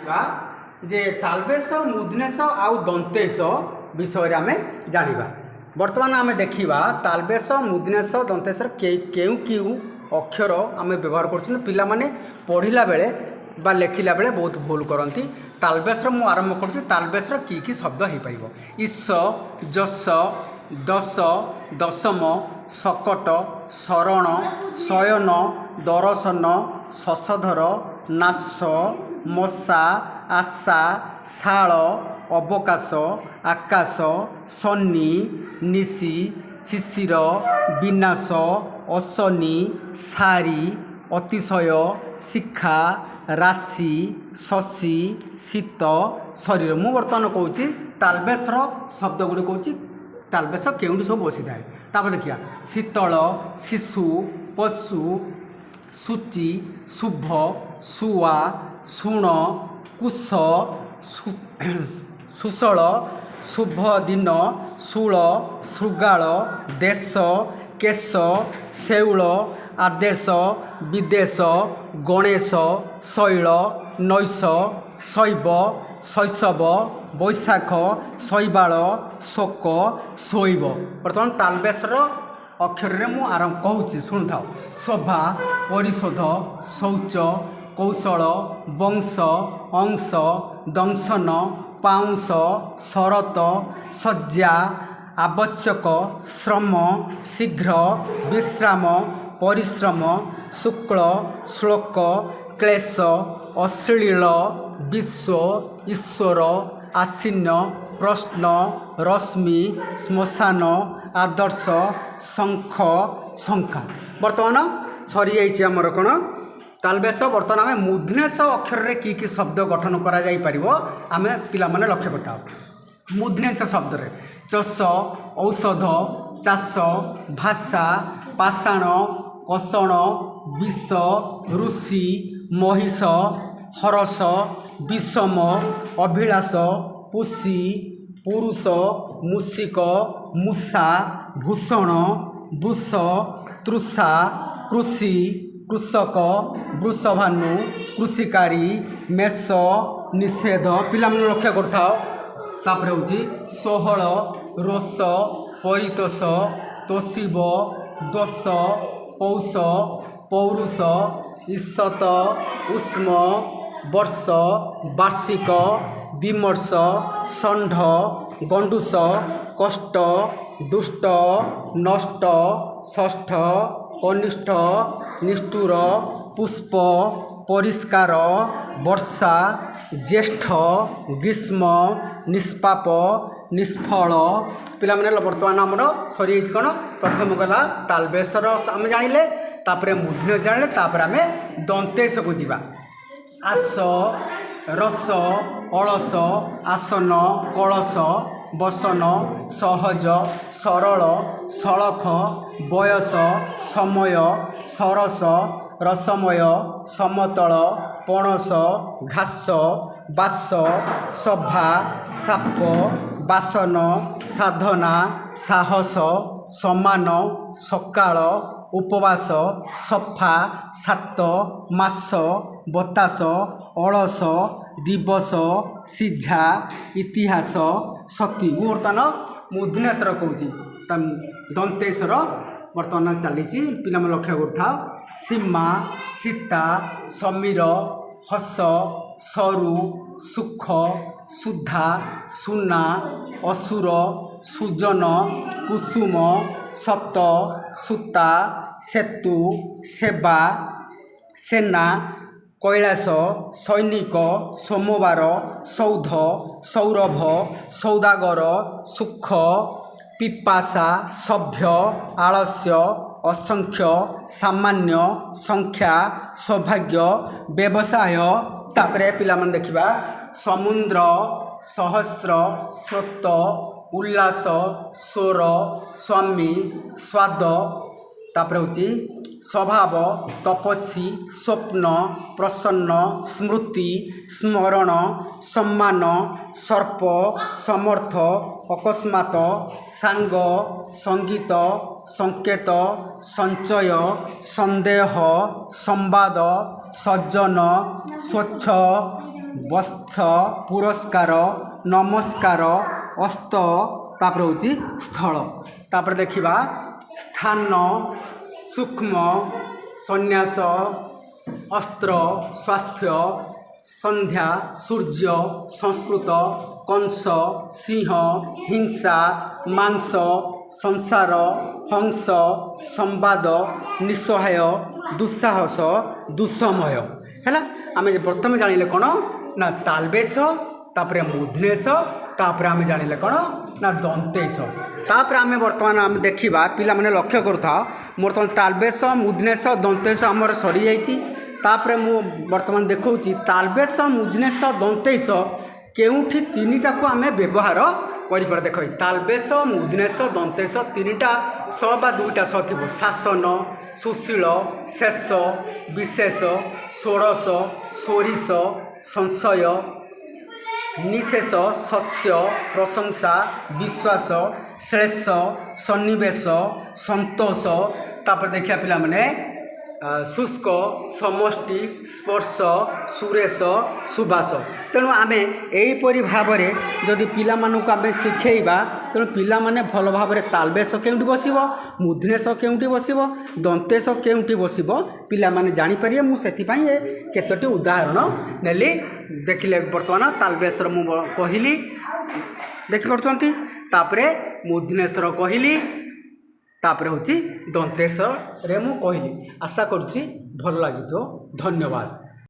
जानिबा जे तालबेश मूर्धनेश आउ दंतेश विषय आम जानिबा। वर्तमान आम देखा तालबेश मूर्धनेश दंतेश केउ केउ अक्षर आम व्यवहार कर पिला माने पढ़िला बेले बा लेखिला बेले बहुत भूल करती। तालबेश मु आरंभ करुँच तालबेश की शब्द हो पार ईश जस दस दशम सकट शरण शयन दर्शन शशधर नाश मशा आशा शाल अवकाश आकाश शनि निशी शिशिर विनाश अशनि सारी अतिशय शिखा राशि शशि शीत शरीर। मु बर्तमान कहूँ तालबेशर शब्द गुड़ी कहूँ तालबेश केउठी सब बसी थाए। तापर देखिया शीतल शिशु पशु सूचि शुभ सुआ शुण कुश सुशल शुभ दिन शूल शृगाल देश केश शैल आदेश विदेश गणेश शैल नैश शैव शैशव बैशाख शैवाल शोक शैव। बर्तमान तालबेशर अक्षर मु आरंभ कहूँ शुणु था शोभा परिशोध शौच कौशल वंश अंश दंशन पाउंस शरत शज्या आवश्यक श्रम शीघ्र विश्राम परिश्रम शुक्ल श्लोक क्लेश अश्लील विश्व ईश्वर आसीन्न प्रश्न रश्मि श्मशान आदर्श शंख शंखा। बर्तमान सरी जाइए आमर कौन तालबेश। बर्तमान आम मूर्धनेश अक्षर में कि शब्द गठन करा जाई परिबो आम पिला माने लक्ष्य करता। मूर्धनेश शब्द रे चष औषध चाष भाषा पाषाण कषण विष ऋषि महिष हरस विषम अभिलाष पुषी पुरुष मूषिक मूषा भूषण वृष तृषा कृषि कृषक वृषभानु कृषिकारी मेष निषेध पिला मन लक्ष्य करता। तापर हूँ षोहल रोष परितोष तोषिब दोष पौष पौरुष ईषत उष्म वर्ष वार्षिक विमर्श षण्ढ गंडुष कष्ट दुष्ट नष्ट षष्ठ कनिष्ठ निष्ठुर पुष्प परिष्कार वर्षा ज्येष्ठ ग्रीष्म निष्पाप निष्फल। पिला माने बर्तमान आमर सरी कौन प्रथम गला तालबेशर आम जानिले तापर मूर्धनेश जानिले तापर आम दंतेश को जीवा आस रस अलस आसन कलश बसन सहज सरल सड़ख बयस समय सरस रसमय समतल पणस घास बास सभा साप बासन साधना साहस समान सकाळ उपवास सफा सात मास बतास अलस दिवस सिझा इतिहास शक्ति। बर्तमान मूर्धनेशर कहूँ दंतेशर बर्तमान चली पिला लक्ष्य करूँ सीमा सीता समीर हस सरु सुख सुधा सुना असुर सुजन कुसुम सत सूता सेतु सेवा सेना कैलास सैनिक सोमवार सौध सौरभ सौदागर सुख पिपासा सभ्य आलस्य असंख्य सामान्य संख्या सौभाग्य व्यवसाय। तापरे पिला मन देखिबा समुद्र सहस्र स्रोत उल्लास स्वर स्वामी स्वाद। तापरे होती स्वभाव तपस्वी स्वप्न प्रसन्न स्मृति स्मरण सम्मान सर्प समर्थ अकस्मात सांग संगीत संकेत संचय संदेह संवाद सज्जन स्वच्छ बस्थ पुरस्कार नमस्कार अस्त तापर होची स्थल तापर देखिबा स्थान सूक्ष्म संन्यास अस्त्र स्वास्थ्य संध्या सूर्य संस्कृत कंस सिंह हिंसा मांस संसार हंस संवाद निस्सहाय दुस्साहस दुस्समय है आम प्रथम जानिले कौन ना तालबेश तापर मूर्धनेश तापर आम जानिले कौन ना दंतेश तापर आम बर्तमान आम देखा पिला माने लक्ष्य करूथा बर्तमान तालबेश मूर्धनेश दंतेश आमर सरी जाइए तापर मु बर्तमान देखौची तालबेश मूर्धनेश दंतेश केउठी तीनिटा को आम व्यवहार कर देख तालबेश मूर्धनेश दंतेश तीनिटा स बा दुईटा स थी शासन सुशील शेष विशेष षोड़श सोरिष संशय निशेष शस्य प्रशंसा विश्वास श्लेष सन्निवेश संतोष तापर देखिया पिला माने शुष्क समष्टि स्पर्श सुरेश सुबास तेणु आम यहीपरि भाव में जदि पिला मानक आम शिखेबा तेणु पिला माने भल भाव में तालबेश केउंटी बसिबो मूर्धनेश केउंटी बसिबो दंतेश केउंटी बसिबो पिला माने जानि परिए मु सेति पई केतोटी उदाहरण नेली देखिले वर्तमान तालबेशर मु कहली देखि पड़ुचंती तापरे मूर्धनेशर कहली तापर हूँ दंतेश रे मु कहली आशा करुँची भल लगी धन्यवाद।